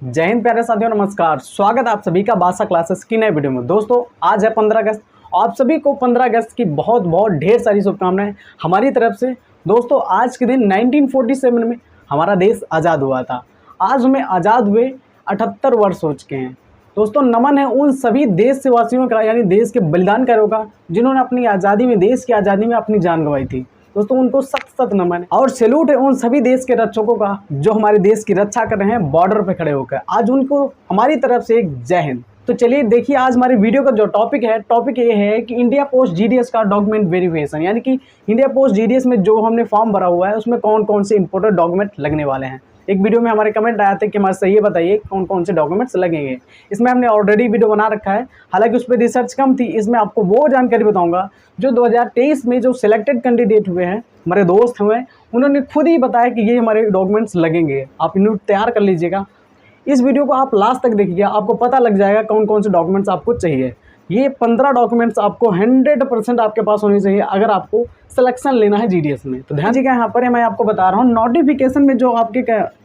जय हिंद प्यारे साथियों, नमस्कार। स्वागत है आप सभी का बादशाह क्लासेस की नए वीडियो में। दोस्तों आज है 15 अगस्त। आप सभी को 15 अगस्त की बहुत बहुत ढेर सारी शुभकामनाएं हमारी तरफ से। दोस्तों आज के दिन 1947 में हमारा देश आज़ाद हुआ था। आज हमें आज़ाद हुए 78 वर्ष हो चुके हैं। दोस्तों नमन है उन सभी देशवासियों का, यानी देश के बलिदानकारों का, जिन्होंने अपनी आज़ादी में, देश की आज़ादी में अपनी जान गंवाई थी। दोस्तों उनको सख्त सख्त नमन है और सैल्यूट है उन सभी देश के रक्षकों का जो हमारे देश की रक्षा कर रहे हैं बॉर्डर पे खड़े होकर। आज उनको हमारी तरफ से एक जय हिंद। तो चलिए देखिए आज हमारी वीडियो का जो टॉपिक ये है कि इंडिया पोस्ट जीडीएस का डॉक्यूमेंट वेरिफिकेशन, यानी कि इंडिया पोस्ट जीडीएस में जो हमने फॉर्म भरा हुआ है उसमें कौन कौन से इंपॉर्टेंट डॉक्यूमेंट लगने वाले हैं। एक वीडियो में हमारे कमेंट आया था कि हमारे से ये बताइए कौन कौन से डॉक्यूमेंट्स लगेंगे। इसमें हमने ऑलरेडी वीडियो बना रखा है, हालांकि उस पर रिसर्च कम थी। इसमें आपको वो जानकारी बताऊंगा जो 2023 में जो सिलेक्टेड कैंडिडेट हुए हैं, हमारे दोस्त हुए, उन्होंने खुद ही बताया कि ये हमारे डॉक्यूमेंट्स लगेंगे। आप इन्हें तैयार कर लीजिएगा। इस वीडियो को आप लास्ट तक देखिएगा, आपको पता लग जाएगा कौन कौन से डॉक्यूमेंट्स आपको चाहिए। ये 15 डॉक्यूमेंट्स आपको 100% आपके पास होनी चाहिए अगर आपको सिलेक्शन लेना है जीडीएस में। तो ध्यान दीजिएगा, यहाँ पर मैं आपको बता रहा हूँ नोटिफिकेशन में जो आपके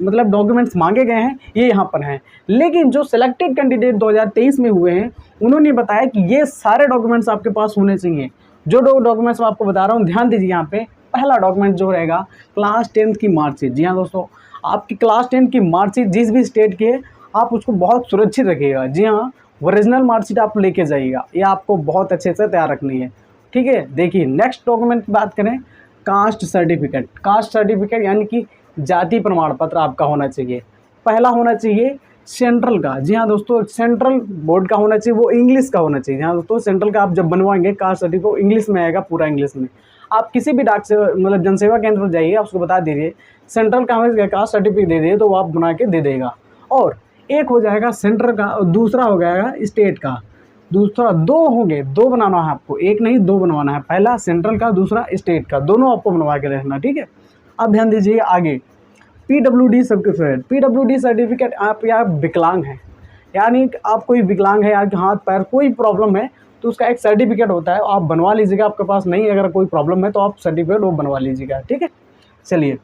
मतलब डॉक्यूमेंट्स मांगे गए हैं ये यहाँ पर हैं, लेकिन जो सिलेक्टेड कैंडिडेट 2023 में हुए हैं उन्होंने बताया कि ये सारे डॉक्यूमेंट्स आपके पास होने चाहिए। जो डॉक्यूमेंट्स मैं आपको बता रहा हूँ ध्यान दीजिए। यहाँ पे पहला डॉक्यूमेंट जो रहेगा क्लास 10th की मार्कशीट। जी हाँ दोस्तों, आपकी क्लास 10 की मार्कशीट जिस भी स्टेट की है आप उसको बहुत सुरक्षित रखिएगा। जी हाँ, ओरिजिनल मार्कशीट आप लेके जाइएगा, ये आपको बहुत अच्छे से तैयार रखनी है। ठीक है, देखिए नेक्स्ट डॉक्यूमेंट की बात करें, कास्ट सर्टिफिकेट। कास्ट सर्टिफिकेट यानी कि जाति प्रमाण पत्र आपका होना चाहिए। पहला होना चाहिए सेंट्रल का। जी हाँ दोस्तों, सेंट्रल बोर्ड का होना चाहिए, वो इंग्लिश का होना चाहिए। हाँ दोस्तों, सेंट्रल का आप जब बनवाएंगे कास्ट सर्टिफिकेट इंग्लिश में आएगा, पूरा इंग्लिश में। आप किसी भी डाक से मतलब जनसेवा केंद्र पर जाइए, आप उसको बता दीजिए सेंट्रल कास्ट सर्टिफिकेट दे दिए तो वो आप बना के दे देगा। और एक हो जाएगा सेंटर का और दूसरा हो जाएगा स्टेट का। दूसरा दो होंगे, दो बनाना है आपको, एक नहीं दो बनवाना है। पहला सेंट्रल का, दूसरा स्टेट का, दोनों आपको बनवा के रखना। ठीक है, अब ध्यान दीजिए आगे PWD सर्टिफिकेट। PWD सर्टिफिकेट आप या विकलांग हैं, यानी आप कोई विकलांग है, आपके हाथ पैर कोई प्रॉब्लम है तो उसका एक सर्टिफिकेट होता है, आप बनवा लीजिएगा। आपके पास नहीं अगर कोई प्रॉब्लम है तो आप सर्टिफिकेट वो बनवा लीजिएगा। ठीक है, चलिए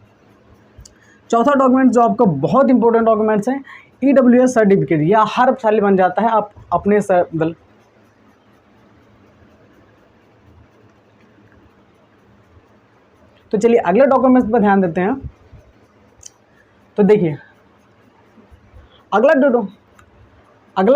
चौथा डॉक्यूमेंट जो आपका बहुत इंपॉर्टेंट डॉक्यूमेंट्स हैं, EWS सर्टिफिकेट। यह हर साल बन जाता है, आप अपने तो चलिए अगले डॉक्यूमेंट्स पर ध्यान देते हैं। तो देखिए अगला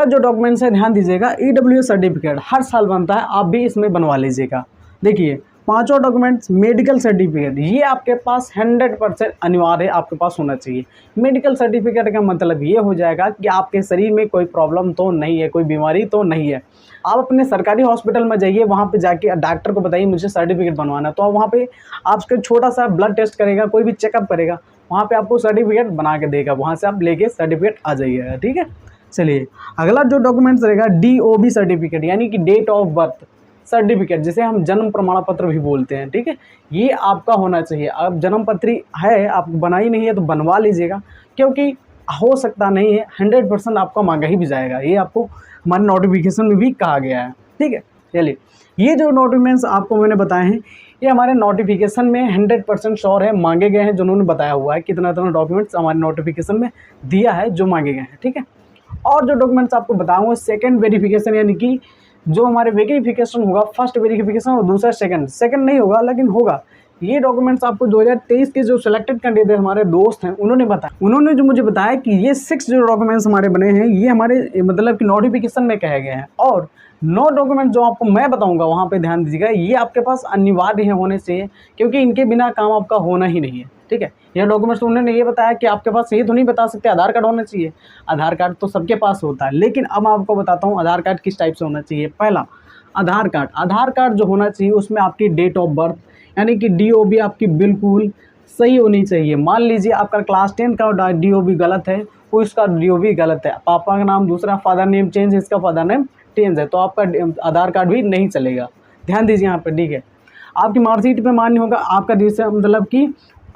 जो डॉक्यूमेंट्स है ध्यान दीजिएगा, EWS सर्टिफिकेट हर साल बनता है, आप भी इसमें बनवा लीजिएगा। देखिए पांचों डॉक्यूमेंट्स, मेडिकल सर्टिफिकेट, ये आपके पास 100% अनिवार्य है, आपके पास होना चाहिए। मेडिकल सर्टिफिकेट का मतलब ये हो जाएगा कि आपके शरीर में कोई प्रॉब्लम तो नहीं है, कोई बीमारी तो नहीं है। आप अपने सरकारी हॉस्पिटल में जाइए, वहाँ पे जाके डॉक्टर को बताइए मुझे सर्टिफिकेट बनवाना है, तो आप वहाँ पे आपका छोटा सा ब्लड टेस्ट करेगा, कोई भी चेकअप करेगा, वहाँ पे आपको सर्टिफिकेट बना के देगा, वहाँ से आप लेके सर्टिफिकेट आ जाइएगा। ठीक है, चलिए अगला जो डॉक्यूमेंट्स रहेगा DOB सर्टिफिकेट, यानी कि डेट ऑफ बर्थ सर्टिफिकेट, जिसे हम जन्म प्रमाण पत्र भी बोलते हैं। ठीक है, ये आपका होना चाहिए। अब जन्म पत्री है, आप बनाई नहीं है तो बनवा लीजिएगा, क्योंकि हो सकता नहीं है 100% आपका मांगा ही भी जाएगा। ये आपको हमारे नोटिफिकेशन में भी कहा गया है। ठीक है, चलिए ये जो डॉक्यूमेंट्स आपको मैंने बताए हैं ये हमारे नोटिफिकेशन में 100% श्योर है, मांगे गए हैं। जो उन्होंने बताया हुआ है कितना डॉक्यूमेंट्स हमारे नोटिफिकेशन में दिया है जो मांगे गए हैं। ठीक है, और जो डॉक्यूमेंट्स आपको बताऊंगा सेकंड वेरिफिकेशन, यानी कि जो हमारे वेरिफिकेशन होगा, फर्स्ट वेरिफिकेशन और दूसरा सेकंड नहीं होगा लेकिन होगा। ये डॉक्यूमेंट्स आपको 2023 के जो सिलेक्टेड कैंडिडेट हमारे दोस्त हैं उन्होंने जो मुझे बताया कि ये 6 जो डॉक्यूमेंट्स हमारे बने हैं ये हमारे मतलब कि नोटिफिकेशन में कहे गए हैं। और 9 डॉक्यूमेंट जो आपको मैं बताऊंगा वहाँ पे ध्यान दीजिएगा, ये आपके पास अनिवार्य है होने चाहिए, क्योंकि इनके बिना काम आपका होना ही नहीं है। ठीक है, यह डॉक्यूमेंट्स उन्होंने ये बताया कि आपके पास ये तो नहीं बता सकते आधार कार्ड होना चाहिए। आधार कार्ड तो सबके पास होता है, लेकिन अब मैं आपको बताता हूँ आधार कार्ड किस टाइप से होना चाहिए। पहला आधार कार्ड जो होना चाहिए उसमें आपकी डेट ऑफ बर्थ यानी कि DOB आपकी बिल्कुल सही होनी चाहिए। मान लीजिए आपका क्लास 10 का DOB गलत है, कोई उसका DOB गलत है, पापा का नाम दूसरा, फादर नेम चेंज है, इसका फादर नेम चेंज है, तो आपका आधार कार्ड भी नहीं चलेगा। ध्यान दीजिए यहाँ पर। ठीक है, आपकी मार्कशीट पे मान्य होगा आपका मतलब कि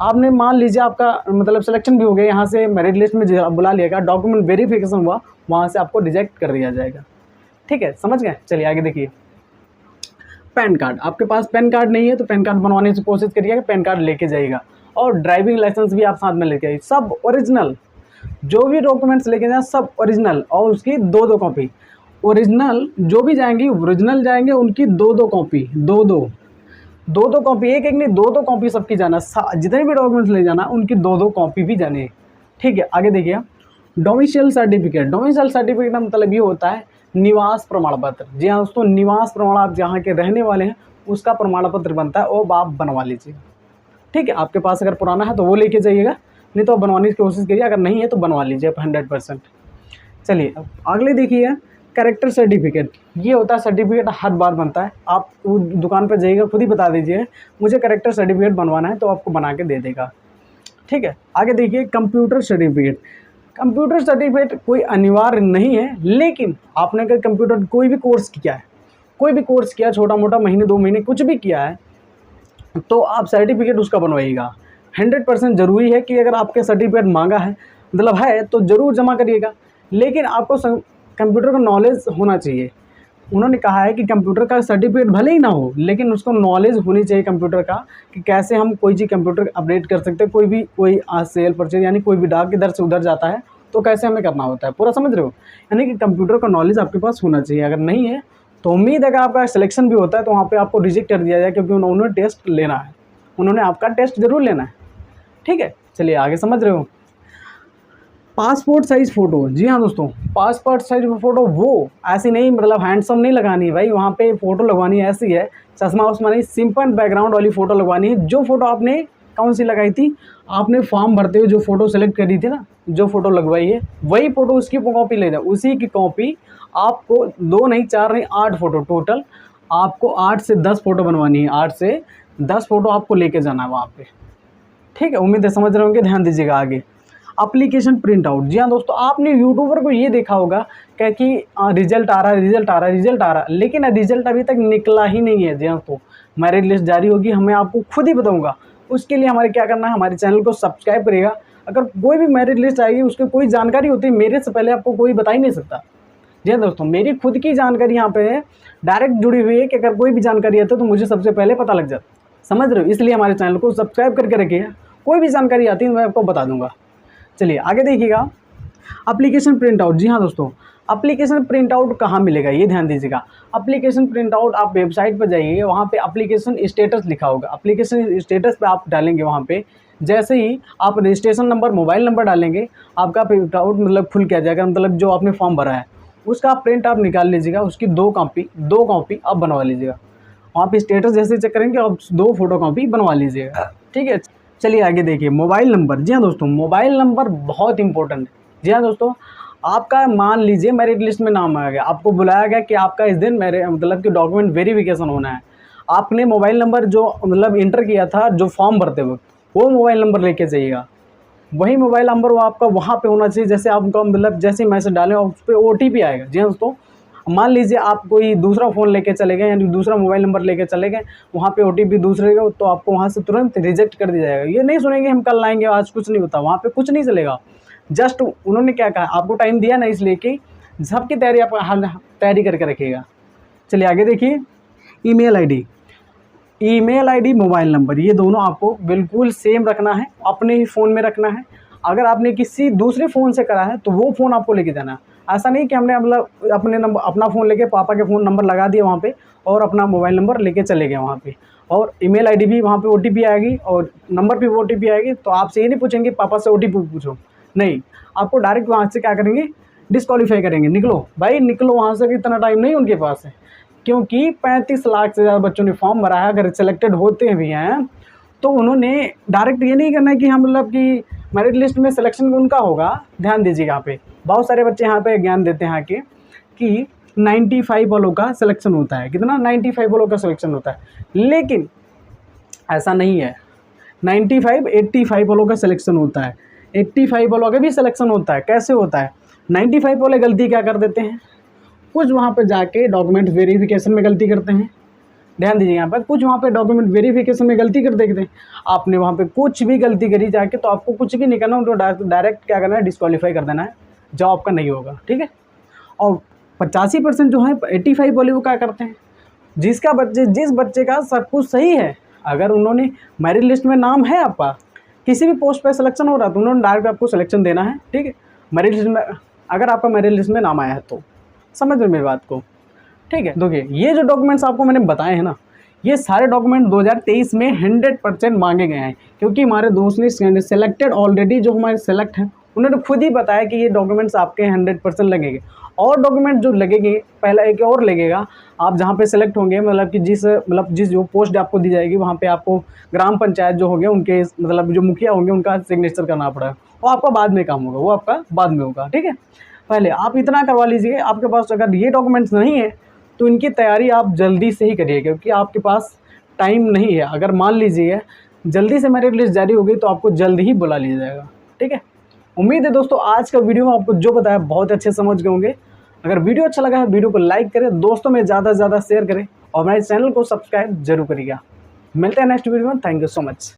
आपने मान लीजिए आपका मतलब सिलेक्शन भी हो गया, यहाँ से मेरिट लिस्ट में बुला लिया गया, डॉक्यूमेंट वेरिफिकेशन हुआ, वहाँ से आपको रिजेक्ट कर दिया जाएगा। ठीक है, समझ गए। चलिए आगे देखिए, पैन कार्ड। आपके पास पैन कार्ड नहीं है तो पैन कार्ड बनवाने की कोशिश करिएगा, पैन कार्ड लेके जाइएगा। और ड्राइविंग लाइसेंस भी आप साथ में लेके आइए, सब ओरिजिनल। जो भी डॉक्यूमेंट्स लेके जाएँ सब ओरिजिनल और उसकी 2-2 कॉपी। ओरिजिनल जो भी जाएंगी, ओरिजिनल जाएंगे उनकी 2-2 कॉपी, 2-2 कॉपी, एक-एक नहीं 2-2 कॉपी सबकी जाना। जितने भी डॉक्यूमेंट्स ले जाना उनकी 2-2 कॉपी भी जानी है। ठीक है, आगे देखिए डोमिसाइल सर्टिफिकेट। डोमिसाइल सर्टिफिकेट का मतलब ये होता है निवास प्रमाण पत्र। जी हाँ दोस्तों, निवास प्रमाण, आप जहाँ के रहने वाले हैं उसका प्रमाण पत्र बनता है, वो आप बनवा लीजिए। ठीक है, आपके पास अगर पुराना है तो वो लेके जाइएगा, नहीं तो बनवाने की कोशिश करिए, अगर नहीं है तो बनवा लीजिए आप 100%। चलिए अब अगले देखिए कैरेक्टर सर्टिफिकेट। ये होता है सर्टिफिकेट हर बार बनता है। आप दुकान पर जाइएगा, खुद ही बता दीजिए मुझे कैरेक्टर सर्टिफिकेट बनवाना है, तो आपको बना के दे देगा। ठीक है, आगे देखिए कंप्यूटर सर्टिफिकेट। कंप्यूटर सर्टिफिकेट कोई अनिवार्य नहीं है, लेकिन आपने अगर कंप्यूटर कोई भी कोर्स किया है, कोई भी कोर्स किया छोटा मोटा, महीने 2 महीने कुछ भी किया है, तो आप सर्टिफिकेट उसका बनवाइएगा। 100% ज़रूरी है कि अगर आपके सर्टिफिकेट मांगा है, मतलब है, तो ज़रूर जमा करिएगा। लेकिन आपको कंप्यूटर का नॉलेज होना चाहिए। उन्होंने कहा है कि कंप्यूटर का सर्टिफिकेट भले ही ना हो, लेकिन उसको नॉलेज होनी चाहिए कंप्यूटर का, कि कैसे हम कोई चीज़ कंप्यूटर अपडेट कर सकते हैं। कोई सेल परचेज यानी कोई भी डाक इधर से उधर जाता है तो कैसे हमें करना होता है, पूरा समझ रहे हो। यानी कि कंप्यूटर का नॉलेज आपके पास होना चाहिए। अगर नहीं है तो उम्मीद है अगर आपका सिलेक्शन भी होता है तो वहाँ पे आपको रिजेक्ट कर दिया जाए, क्योंकि उन्होंने टेस्ट लेना है, उन्होंने आपका टेस्ट ज़रूर लेना है। ठीक है, चलिए आगे समझ रहे हो। Passport size photo. जी हाँ दोस्तों, पासपोर्ट साइज़ फ़ोटो वो ऐसी नहीं, मतलब हैंडसम नहीं लगानी है भाई, वहाँ पे फ़ोटो लगवानी है ऐसी है, चश्मा वश्मा नहीं, सिंपल बैकग्राउंड वाली फ़ोटो लगवानी है। जो फ़ोटो आपने कौन सी लगाई थी, आपने फॉर्म भरते हुए जो फ़ोटो सेलेक्ट करी थी ना, जो फ़ोटो लगवाई है वही फ़ोटो उसकी कॉपी ले जाओ, उसी की कॉपी आपको 2 नहीं 4 नहीं 8 फ़ोटो, टोटल आपको 8 से 10 फ़ोटो बनवानी है। 8 से 10 फ़ोटो आपको लेके जाना है वहाँ पे। ठीक है, उम्मीद है समझ रहे होंगे, ध्यान दीजिएगा आगे। Application print out. जी हाँ दोस्तों, आपने यूट्यूबर को ये देखा होगा क्या कि रिजल्ट आ रहा है, रिजल्ट आ रहा है, रिजल्ट आ रहा है, लेकिन रिजल्ट अभी तक निकला ही नहीं है। जी हाँ, तो मेरिट लिस्ट जारी होगी, हमें आपको खुद ही बताऊंगा। उसके लिए हमारे क्या करना है, हमारे चैनल को सब्सक्राइब करिएगा। अगर कोई भी मेरिट लिस्ट आएगी, उसकी कोई जानकारी होती है, मेरे से पहले आपको कोई बता ही नहीं सकता। जी हाँ दोस्तों, मेरी खुद की जानकारी यहाँ पे डायरेक्ट जुड़ी हुई है कि अगर कोई भी जानकारी आती है तो मुझे सबसे पहले पता लग जाता। समझ रहे हो, इसलिए हमारे चैनल को सब्सक्राइब करके रखिएगा। कोई भी जानकारी आती है मैं आपको बता दूंगा। चलिए आगे देखिएगा, एप्लीकेशन प्रिंट आउट। जी हाँ दोस्तों, एप्लीकेशन प्रिंट आउट कहाँ मिलेगा ये ध्यान दीजिएगा। एप्लीकेशन प्रिंट आउट आप वेबसाइट पर जाइए, वहाँ पे एप्लीकेशन स्टेटस लिखा होगा। एप्लीकेशन स्टेटस पे आप डालेंगे, वहाँ पे जैसे ही आप रजिस्ट्रेशन नंबर, मोबाइल नंबर डालेंगे, आपका प्रिंट आउट मतलब खुल के आ जाएगा। मतलब जो आपने फॉर्म भरा है उसका प्रिंट आप निकाल लीजिएगा, उसकी 2 कॉपी आप बनवा लीजिएगा। वहाँ पे स्टेटस जैसे चेक करेंगे आप 2 फोटो कॉपी बनवा लीजिएगा। ठीक है, चलिए आगे देखिए मोबाइल नंबर। जी हाँ दोस्तों, मोबाइल नंबर बहुत इंपॉर्टेंट है। जी हाँ दोस्तों, आपका मान लीजिए मेरिट लिस्ट में नाम आ गया, आपको बुलाया गया कि आपका इस दिन मेरे मतलब कि डॉक्यूमेंट वेरिफिकेशन होना है। आपने मोबाइल नंबर जो मतलब इंटर किया था जो फॉर्म भरते वक्त, वो मोबाइल नंबर लेके जाइएगा। वही मोबाइल नंबर वो आपका वहाँ पे होना चाहिए। जैसे आपका मतलब जैसे मैसेज डालें उस पर OTP आएगा। जी हाँ दोस्तों, मान लीजिए आप कोई दूसरा फ़ोन लेके चले गए, यानी दूसरा मोबाइल नंबर लेके चले गए, वहाँ पे OTP दूसरे का, तो आपको वहाँ से तुरंत रिजेक्ट कर दिया जाएगा। ये नहीं सुनेंगे हम कल लाएंगे, आज कुछ नहीं होता, वहाँ पे कुछ नहीं चलेगा। जस्ट उन्होंने क्या कहा, आपको टाइम दिया ना, इसलिए कि सबकी तैयारी आप तैयारी करके रखिएगा। चलिए आगे देखिए, ईमेल आईडी, मोबाइल नंबर, ये दोनों आपको बिल्कुल सेम रखना है, अपने ही फ़ोन में रखना है। अगर आपने किसी दूसरे फ़ोन से करा है तो वो फ़ोन आपको लेके जाना है। ऐसा नहीं कि हमने मतलब अपना फ़ोन लेके पापा के फ़ोन नंबर लगा दिया वहाँ पे और अपना मोबाइल नंबर लेके चले गए वहाँ पे, और ईमेल आईडी भी वहाँ पे OTP आएगी और नंबर भी OTP आएगी। तो आपसे ये नहीं पूछेंगे पापा से OTP पूछो, नहीं, आपको डायरेक्ट वहाँ से क्या करेंगे, डिस्क्वालीफाई करेंगे। निकलो भाई निकलो वहाँ से, इतना टाइम नहीं उनके पास है, क्योंकि 35 लाख से ज़्यादा बच्चों ने फॉर्म भरा है। अगर सिलेक्टेड होते भी हैं तो उन्होंने डायरेक्ट ये नहीं करना है कि हम मतलब कि मेरिट लिस्ट में सिलेक्शन उनका होगा। ध्यान दीजिएगा, यहाँ पे बहुत सारे बच्चे यहाँ पे ज्ञान देते हैं आके कि 95 वालों का सिलेक्शन होता है। कितना? 95 वालों का सिलेक्शन होता है, लेकिन ऐसा नहीं है। 95 85 वालों का सिलेक्शन होता है, 85 वालों का भी सिलेक्शन होता है। कैसे होता है? 95 वाले गलती क्या कर देते हैं, कुछ वहाँ पे जाके डॉक्यूमेंट वेरिफिकेशन में गलती करते हैं। ध्यान दीजिए, यहाँ पर कुछ वहाँ पे डॉक्यूमेंट वेरिफिकेशन में गलती कर देते हैं। आपने वहाँ पे कुछ भी गलती करी जाके तो आपको कुछ भी नहीं करना, उनको डायरेक्ट क्या करना है, डिस्क्वालीफाई कर देना है, जॉब आपका नहीं होगा। ठीक है, और 85% जो है 85 वाले वो क्या करते हैं, जिस बच्चे का सब कुछ सही है, अगर उन्होंने मेरिट लिस्ट में नाम है आपका, किसी भी पोस्ट पे सिलेक्शन हो रहा है तो उन्होंने डायरेक्ट आपको सिलेक्शन देना है, ठीक है। मेरिट लिस्ट में अगर आपका मेरिट लिस्ट में नाम आया है तो समझ रहे मेरी बात को, ठीक है। देखिए ये जो डॉक्यूमेंट्स आपको मैंने बताए हैं ना, ये सारे डॉक्यूमेंट 2023 में 100% मांगे गए हैं, क्योंकि हमारे दोस्त ने सेलेक्टेड ऑलरेडी, जो हमारे सेलेक्ट हैं उन्होंने खुद ही बताया कि ये डॉक्यूमेंट्स आपके 100% लगेंगे। और डॉक्यूमेंट जो लगेंगे, पहला एक और लगेगा, आप जहाँ पे सेलेक्ट होंगे, मतलब कि जिस जो पोस्ट आपको दी जाएगी वहाँ पे आपको ग्राम पंचायत जो होंगे उनके, मतलब जो मुखिया होंगे उनका सिग्नेचर करना पड़ेगा। वो आपका बाद में काम होगा, वो आपका बाद में होगा, ठीक है। पहले आप इतना करवा लीजिए। आपके पास अगर ये डॉक्यूमेंट्स नहीं है तो इनकी तैयारी आप जल्दी से ही करिए, क्योंकि आपके पास टाइम नहीं है। अगर मान लीजिए जल्दी से मेरिट लिस्ट जारी हो गई तो आपको जल्द ही बुला लिया जाएगा, ठीक है। उम्मीद है दोस्तों आज का वीडियो में आपको जो बताया बहुत अच्छे समझ गए होंगे। अगर वीडियो अच्छा लगा है वीडियो को लाइक करें, दोस्तों में ज़्यादा से ज़्यादा शेयर करें और हमारे चैनल को सब्सक्राइब जरूर करिएगा। मिलते हैं नेक्स्ट वीडियो में। Thank you so much.